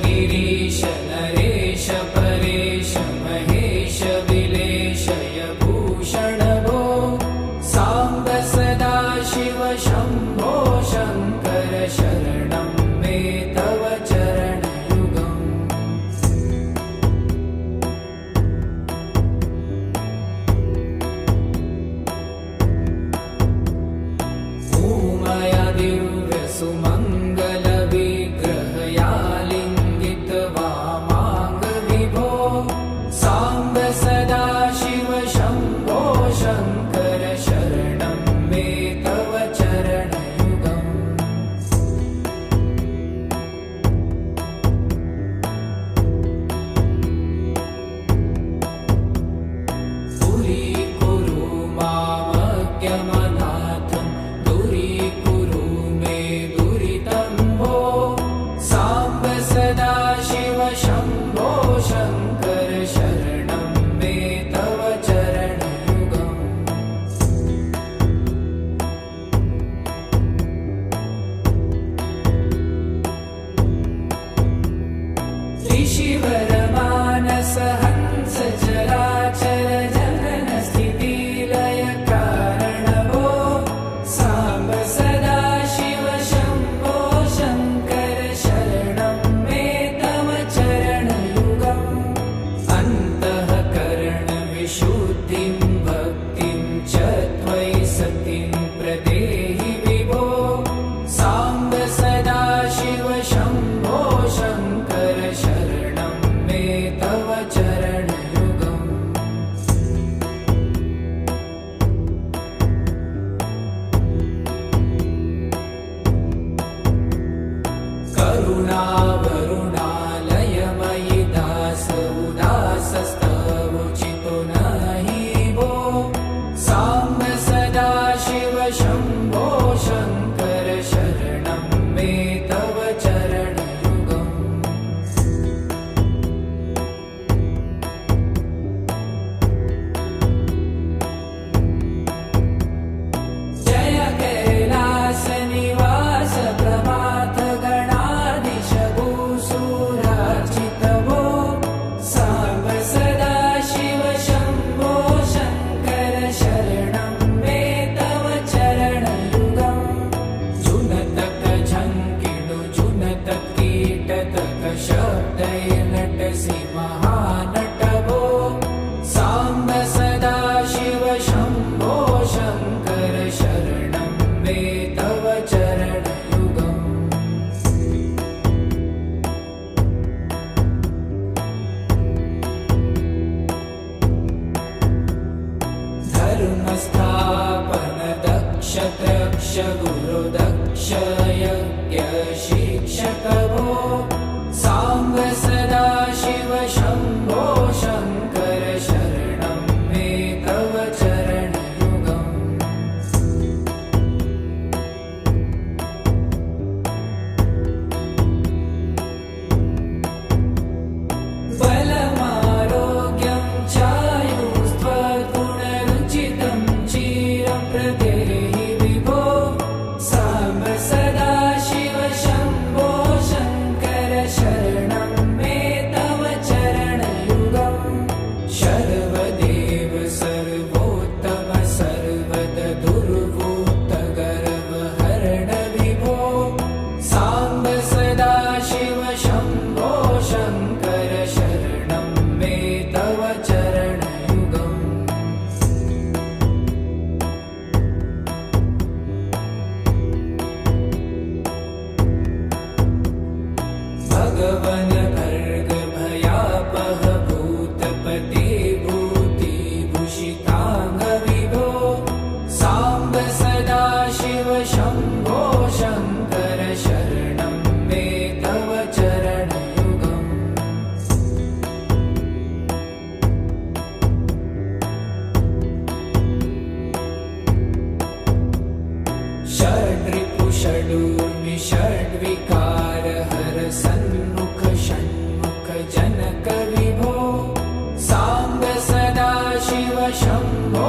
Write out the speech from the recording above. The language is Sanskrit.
गिरीश नरेश परेश महेश विलेशय भूषण भो साम्ब सदा शिव शम्भो शङ्कर शरणं मे तव चरणयुगम् उमया दिव्य सुमङ्गल विग्रहया लिङ्गित वामाङ्ग विभो साम्ब सदा शिव शम्भो शङ्कर शरणं मे तव चरणयुगम् दूरीकुरु मामज्ञमनाथं दूरीकुरु मे दुरितं भो साम्ब सदा शिव शम्भो शङ्कर शरणं मे तव चरणयुगम् ऋषिवरमानस हंस चराचर जनन स्थितिलय कारण भो साम्ब सदा शिव शम्भो शङ्कर शरणं मे तव चरणयुगम् अन्तःकरण विशुद्धिं भक्तिं च त्वयि सतिं प्रदेहि विभो साम्ब सदा शिव शम्भो शङ्कर शरणं मे तव चरणयुगम् करुणावरुणालयमयि दास उदासस्तवोचितो नहि भो साम्ब सदा शिव शम्भो शङ्कर शरणं मे तव चरणयुगम् जय कैलासनिवास प्रभात गणाधीश भूसुरार्चित भो साम्ब सदा शिव शम्भो शङ्कर शरणं मे तव चरणयुगम् जुनतक झङ्किणु जुनतक कीटतक शब्दय नटसि महानट भो साम्ब सदा शिव शम्भो शङ्कर शरणं मे तव चरणयुगम् धर्मस्थापन दक्ष त्रक्ष गुरु दक्ष यज्ञ शिक्षक भो साम्ब सदा शिव शम्भो शङ्कर शरणं मे तव चरणयुगम् बलमारोग्यं चायुस्त्वगुणरुचितं चिरं प्रदेहि विभो साम्ब सदा शिव शम्भो शङ्कर शरणं मे तव चरणयुगम् शर्वदेव सर्वोत्तम सर्वद दुर्वृत्त गर्वहरण विभो साम्ब सदा शिव शम्भो शङ्कर शरणं मे तव चरणयुगम् भगवन् भर्ग भयापह भूतपते भूतिभूषिताङ्ग विभो साम्ब सदा शिव शम्भो शङ्कर शरणं मे तव चरणयुगम् षड्रिपु षडूर्मि षड्विकार हर सन्मुख षण्मुख जनक विभो साम्ब सदा शिव शम्भो